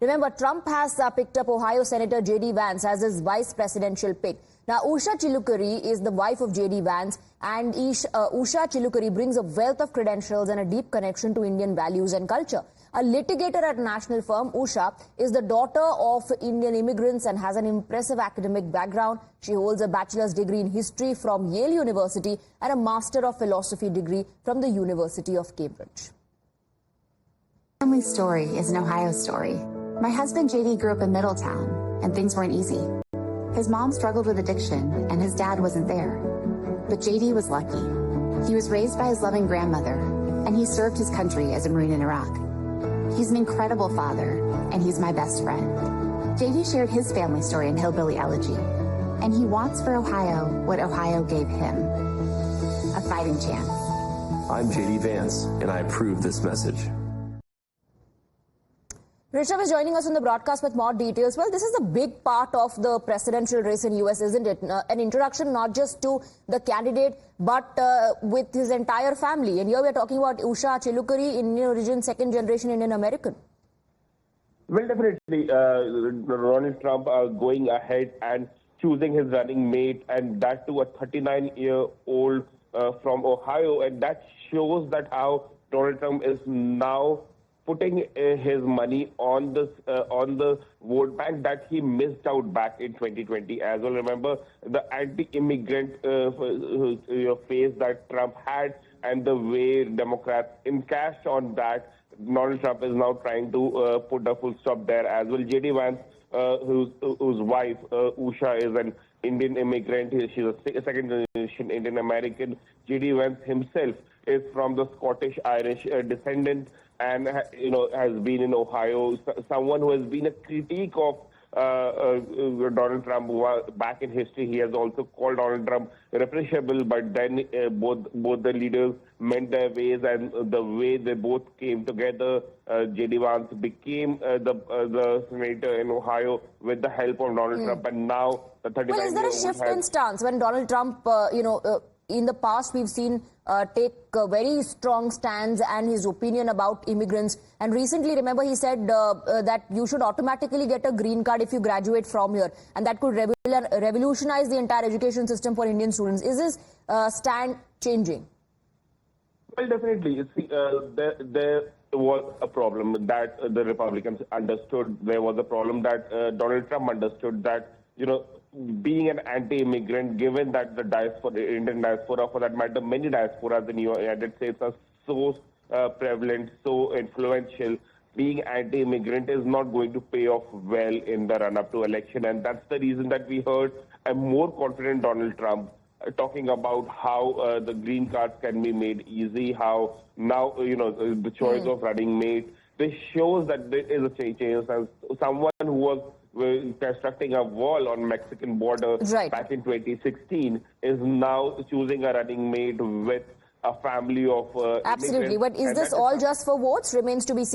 Remember, Trump has picked up Ohio Senator J.D. Vance as his vice presidential pick. Now, Usha Chilukuri is the wife of J.D. Vance, and Usha Chilukuri brings a wealth of credentials and a deep connection to Indian values and culture. A litigator at a national firm, Usha is the daughter of Indian immigrants and has an impressive academic background. She holds a bachelor's degree in history from Yale University and a master of philosophy degree from the University of Cambridge. My family story is an Ohio story. My husband JD grew up in Middletown, and things weren't easy. His mom struggled with addiction, and his dad wasn't there. But JD was lucky. He was raised by his loving grandmother, and he served his country as a Marine in Iraq. He's an incredible father, and he's my best friend. JD shared his family story in Hillbilly Elegy, and he wants for Ohio what Ohio gave him, a fighting chance. I'm JD Vance, and I approve this message. Rishabh is joining us on the broadcast with more details. Well, this is a big part of the presidential race in US, isn't it? An introduction not just to the candidate, but with his entire family. And here we're talking about Usha Chilukuri, Indian origin, second generation Indian American. Well, definitely, Donald Trump going ahead and choosing his running mate, and that to a 39-year-old from Ohio. And that shows that how Donald Trump is now putting his money on the vote bank that he missed out back in 2020 as well. Remember the anti-immigrant phase that Trump had, and the way Democrats encashed on that. Donald Trump is now trying to put a full stop there as well. J.D. Vance, whose wife Usha is an Indian immigrant. She's a second generation Indian American. J.D. Vance himself is from the Scottish-Irish descendant, and has been in Ohio. Someone who has been a critique of Donald Trump back in history. He has also called Donald Trump repressible, but then both the leaders mend their ways, and the way they both came together, J.D. Vance became the senator in Ohio with the help of Donald Trump, and now the 39-year-old. Well, is there a shift in stance when Donald Trump, in the past we've seen take a very strong stance and his opinion about immigrants, and recently, remember, he said that you should automatically get a green card if you graduate from here, and that could revolutionize the entire education system for Indian students. Is his stand changing? Well, definitely. You see, there was a problem that the Republicans understood. There was a problem that Donald Trump understood, that being an anti-immigrant, given that the diaspora, Indian diaspora, for that matter, many diasporas in the United States are so prevalent, so influential, being anti-immigrant is not going to pay off well in the run-up to election. And that's the reason that we heard a more confident Donald Trump talking about how the green cards can be made easy, how now, the choice of running mate. This shows that there is a change. And someone who was constructing a wall on Mexican border back in 2016 is now choosing a running mate with a family of Absolutely. But is this all just for votes? Remains to be seen.